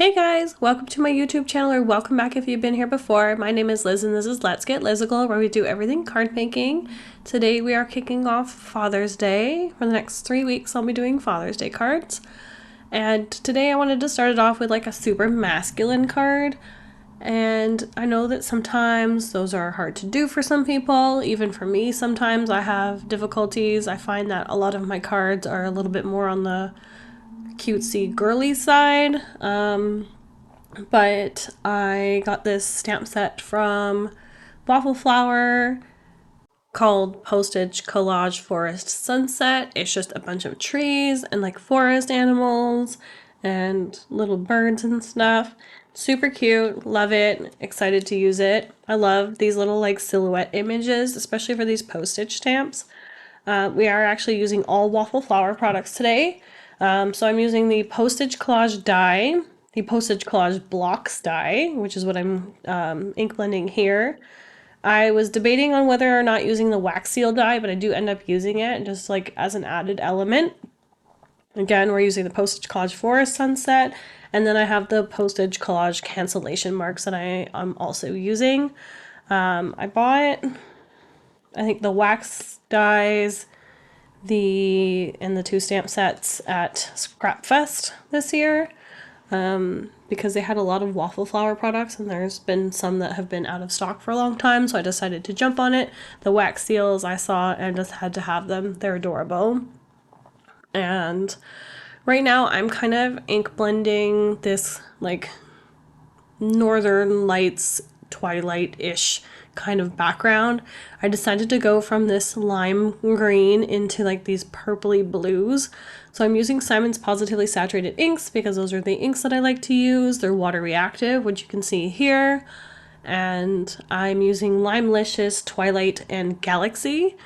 Hey guys, welcome to my YouTube channel, or welcome back if you've been here before. My name is Liz and this is Let's Get Lizical, where we do everything card making. Today we are kicking off Father's Day. For the next 3 weeks I'll be doing Father's Day cards. And today I wanted to start it off with like a super masculine card. And I know that sometimes those are hard to do for some people. Even for me, sometimes I have difficulties. I find that a lot of my cards are a little bit more on the cutesy girly side, but I got this stamp set from Waffle Flower called Postage Collage Forest Sunset. It's just a bunch of trees and like forest animals and little birds and stuff. Super cute, love it, excited to use it. I love these little like silhouette images, especially for these postage stamps. We are actually using all Waffle Flower products today. So I'm using the Postage Collage die, the Postage Collage Blocks die, which is what I'm ink blending here. I was debating on whether or not using the wax seal die, but I do end up using it just like as an added element. Again, we're using the Postage Collage Forest Sunset, and then I have the Postage Collage cancellation marks that I'm also using. I bought, I think, the wax dies, the 2 stamp sets at Scrap Fest this year, because they had a lot of Waffle Flower products and there's been some that have been out of stock for a long time, so I decided to jump on it. The wax seals I saw and just had to have them. They're adorable. And right now I'm kind of ink blending this like Northern Lights Twilight-ish kind of background. I decided to go from this lime green into like these purpley blues. So I'm using Simon's Positively Saturated inks because those are the inks that I like to use. They're water reactive, which you can see here. And I'm using Limelicious, Twilight, and Galaxy.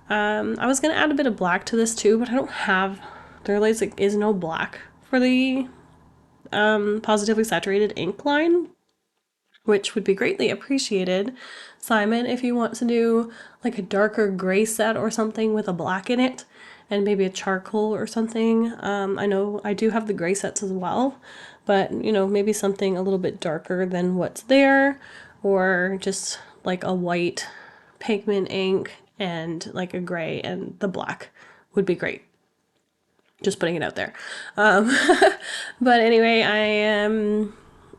I was gonna add a bit of black to this too, but I don't have, there like is no black for the Positively Saturated ink line, which would be greatly appreciated. Simon, if you want to do like a darker gray set or something with a black in it and maybe a charcoal or something. I know I do have the gray sets as well, but you know, maybe something a little bit darker than what's there, or just like a white pigment ink and like a gray and the black would be great. Just putting it out there. But anyway, I am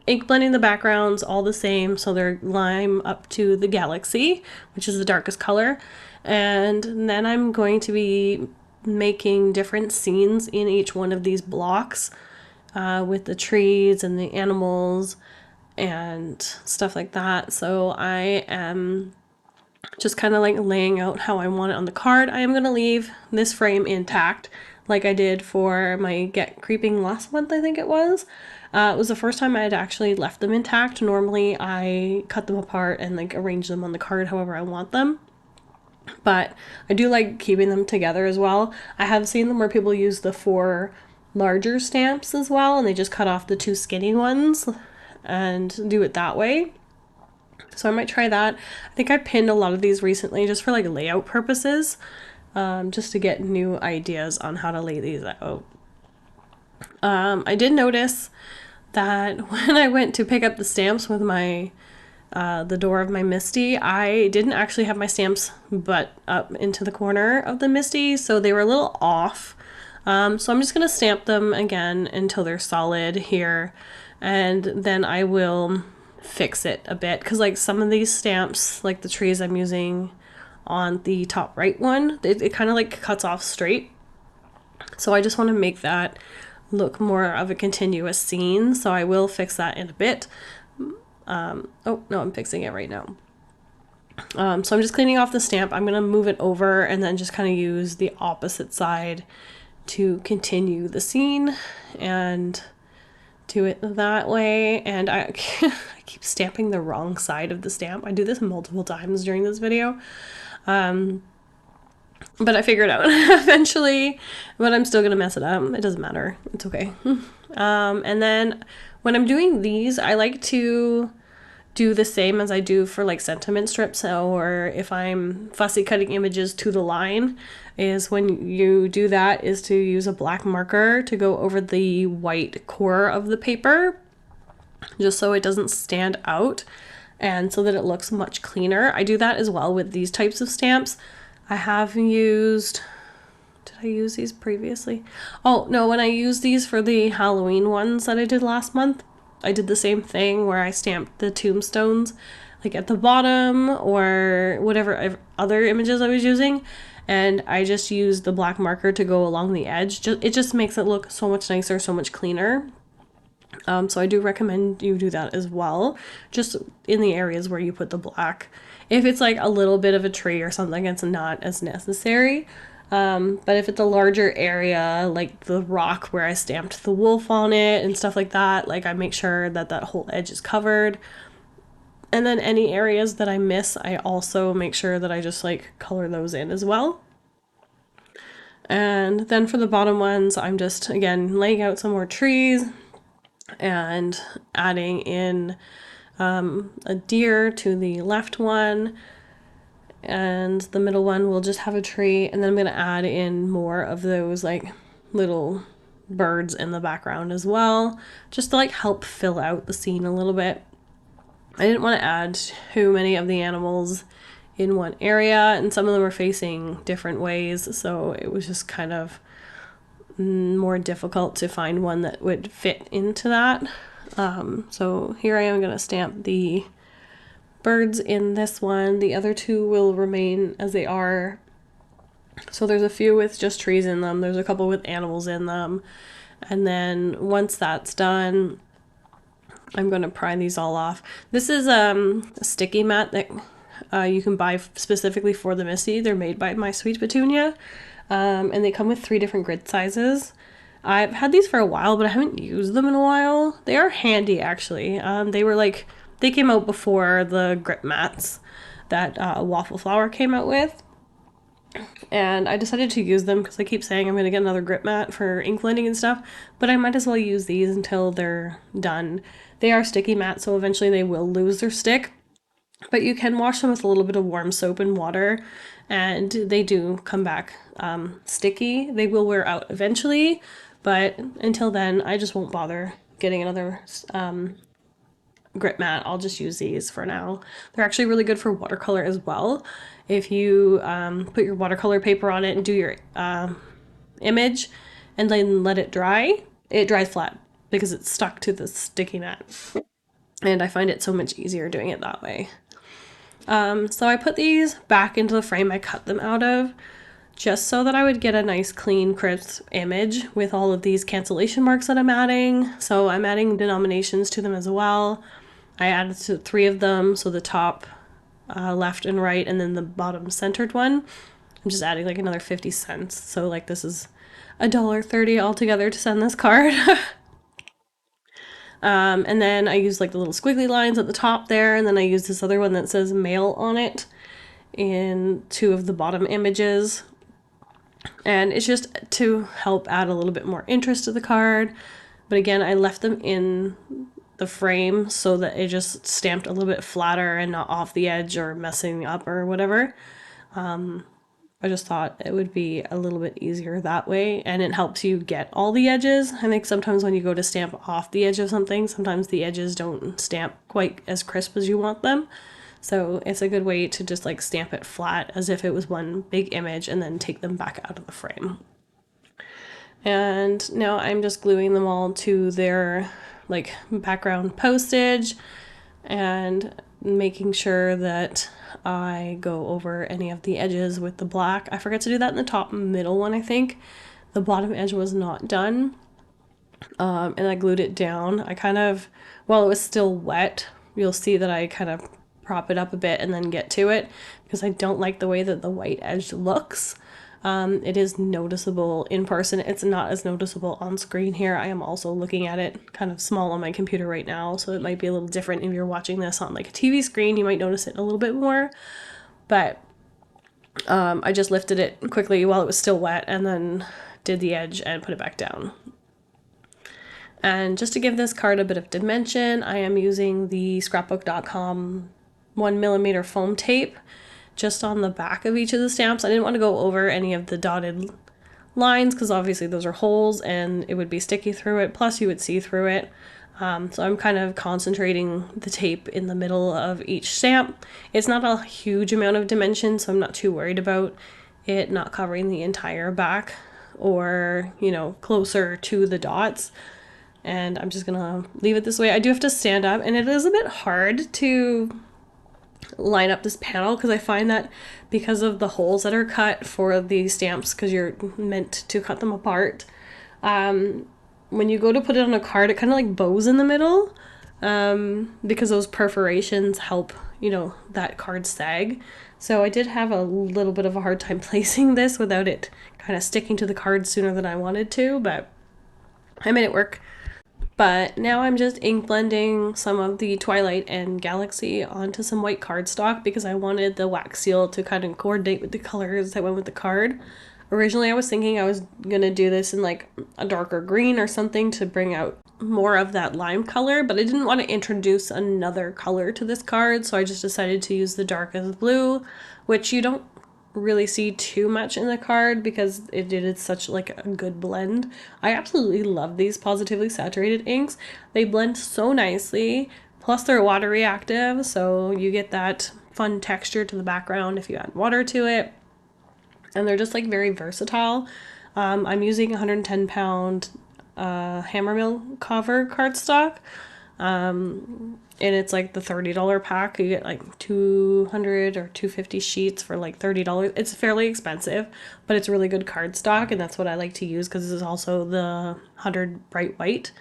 ink blending the backgrounds all the same, so they're lime up to the Galaxy, which is the darkest color. And then I'm going to be making different scenes in each one of these blocks, with the trees and the animals and stuff like that. So I am just kind of like laying out how I want it on the card. I am going to leave this frame intact like I did for my Get Creeping last month, I think it was. It was the first time I had actually left them intact. Normally I cut them apart and like arrange them on the card however I want them. But I do like keeping them together as well. I have seen them where people use the 4 larger stamps as well, and they just cut off the 2 skinny ones and do it that way. So I might try that. I think I pinned a lot of these recently just for like layout purposes, just to get new ideas on how to lay these out. I did notice that when I went to pick up the stamps with my the door of my Misty, I didn't actually have my stamps butt up into the corner of the Misty, so they were a little off. So I'm just gonna stamp them again until they're solid here, and then I will fix it a bit, because like some of these stamps, like the trees I'm using on the top right one, it kind of like cuts off straight, so I just want to make that look more of a continuous scene, so I will fix that in a bit. Oh no, I'm fixing it right now. So I'm just cleaning off the stamp. I'm gonna move it over and then just kind of use the opposite side to continue the scene and do it that way. And I keep stamping the wrong side of the stamp. I do this multiple times during this video. But I figured it out eventually, but I'm still gonna mess it up. It doesn't matter. It's okay. And then when I'm doing these, I like to do the same as I do for like sentiment strips, or if I'm fussy cutting images to the line, is when you do that is to use a black marker to go over the white core of the paper just so it doesn't stand out and so that it looks much cleaner. I do that as well with these types of stamps. I have used, did I use these previously? Oh no, when I used these for the Halloween ones that I did last month, I did the same thing where I stamped the tombstones like at the bottom or whatever other images I was using, and I just used the black marker to go along the edge. It just makes it look so much nicer, so much cleaner. So I do recommend you do that as well, just in the areas where you put the black. If it's like a little bit of a tree or something, it's not as necessary. But if it's a larger area, like the rock where I stamped the wolf on it and stuff like that, like I make sure that that whole edge is covered. And then any areas that I miss, I also make sure that I just like color those in as well. And then for the bottom ones, I'm just, again, laying out some more trees and adding in a deer to the left one, and the middle one will just have a tree, and then I'm going to add in more of those like little birds in the background as well, just to like help fill out the scene a little bit. I didn't want to add too many of the animals in one area, and some of them were facing different ways, so it was just kind of more difficult to find one that would fit into that. So here I am going to stamp the birds in this one. The other two will remain as they are. So there's a few with just trees in them. There's a couple with animals in them. And then once that's done, I'm going to pry these all off. This is a sticky mat that you can buy specifically for the Missy. They're made by My Sweet Petunia. And they come with 3 different grid sizes. I've had these for a while, but I haven't used them in a while. They are handy, actually. They came out before the grip mats that Waffle Flower came out with. And I decided to use them because I keep saying I'm going to get another grip mat for ink blending and stuff, but I might as well use these until they're done. They are sticky mats, so eventually they will lose their stick, but you can wash them with a little bit of warm soap and water, and they do come back sticky. They will wear out eventually, but until then, I just won't bother getting another grip mat. I'll just use these for now. They're actually really good for watercolor as well. If you put your watercolor paper on it and do your image and then let it dry, it dries flat because it's stuck to the sticky mat. And I find it so much easier doing it that way. So I put these back into the frame I cut them out of, just so that I would get a nice clean crisp image with all of these cancellation marks that I'm adding. So I'm adding denominations to them as well. I added 3 of them, so the top, left and right, and then the bottom centered one. I'm just adding like another 50 cents. So like this is $1.30 altogether to send this card. And then I use like the little squiggly lines at the top there, and then I use this other one that says mail on it in 2 of the bottom images. And it's just to help add a little bit more interest to the card. But again, I left them in the frame so that it just stamped a little bit flatter and not off the edge or messing up or whatever. I just thought it would be a little bit easier that way, and it helps you get all the edges. I think sometimes when you go to stamp off the edge of something, sometimes the edges don't stamp quite as crisp as you want them. So it's a good way to just like stamp it flat as if it was one big image and then take them back out of the frame. And now I'm just gluing them all to their like background postage and making sure that I go over any of the edges with the black. I forgot to do that in the top middle one, I think. The bottom edge was not done. And I glued it down. While it was still wet, you'll see that I kind of prop it up a bit and then get to it because I don't like the way that the white edge looks. It is noticeable in person. It's not as noticeable on screen here. I am also looking at it kind of small on my computer right now, so it might be a little different if you're watching this on like a TV screen. You might notice it a little bit more, but I just lifted it quickly while it was still wet and then did the edge and put it back down. And just to give this card a bit of dimension, I am using the scrapbook.com 1mm foam tape just on the back of each of the stamps. I didn't want to go over any of the dotted lines because obviously those are holes and it would be sticky through it, plus you would see through it. So I'm kind of concentrating the tape in the middle of each stamp. It's not a huge amount of dimension, so I'm not too worried about it not covering the entire back or, you know, closer to the dots. And I'm just gonna leave it this way. I do have to stand up, and it is a bit hard to line up this panel because I find that because of the holes that are cut for the stamps, because you're meant to cut them apart, when you go to put it on a card, it kind of like bows in the middle, because those perforations help, you know, that card sag. So I did have a little bit of a hard time placing this without it kind of sticking to the card sooner than I wanted to, but I made it work. But now I'm just ink blending some of the Twilight and Galaxy onto some white cardstock because I wanted the wax seal to kind of coordinate with the colors that went with the card. Originally I was thinking I was gonna do this in like a darker green or something to bring out more of that lime color, but I didn't want to introduce another color to this card, so I just decided to use the darkest blue, which you don't really see too much in the card because it did such like a good blend. I absolutely love these positively saturated inks. They blend so nicely, plus they're water reactive, so you get that fun texture to the background if you add water to it. And they're just like very versatile. I'm using 110-pound Hammermill cover cardstock. And it's like the $30 pack. You get like 200 or 250 sheets for like $30. It's fairly expensive, but it's really good cardstock, and that's what I like to use because this is also the 100 bright white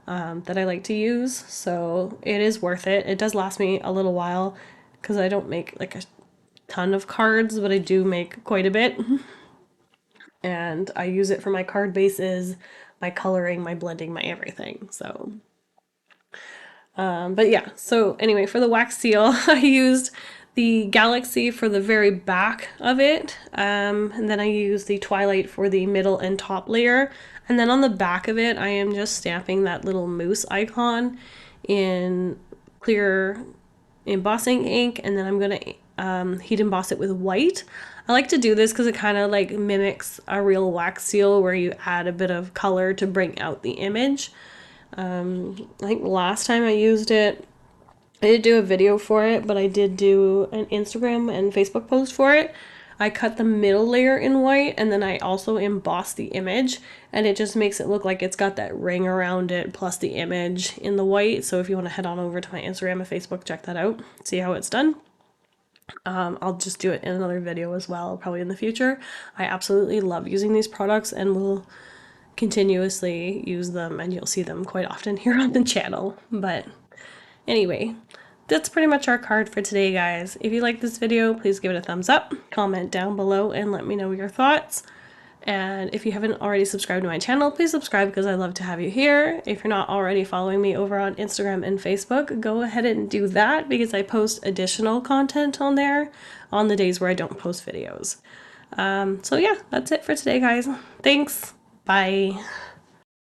that I like to use. So it is worth it. It does last me a little while because I don't make like a ton of cards, but I do make quite a bit. And I use it for my card bases, my coloring, my blending, my everything. So but yeah, so anyway, for the wax seal, I used the Galaxy for the very back of it, and then I used the Twilight for the middle and top layer. And then on the back of it, I am just stamping that little moose icon in clear embossing ink, and then I'm gonna heat emboss it with white. I like to do this because it kind of like mimics a real wax seal where you add a bit of color to bring out the image. I think last time I used it, I did do a video for it, but I did do an Instagram and Facebook post for it. I cut the middle layer in white, and then I also embossed the image, and it just makes it look like it's got that ring around it plus the image in the white. So if you want to head on over to my Instagram and Facebook, check that out, see how it's done. I'll just do it in another video as well, probably in the future. I absolutely love using these products and will continuously use them, and you'll see them quite often here on the channel. But anyway, that's pretty much our card for today, guys. If you like this video, please give it a thumbs up, comment down below, and let me know your thoughts. And if you haven't already subscribed to my channel, please subscribe because I love to have you here. If you're not already following me over on Instagram and Facebook, go ahead and do that because I post additional content on there on the days where I don't post videos. So yeah, that's it for today, guys. Thanks. Bye.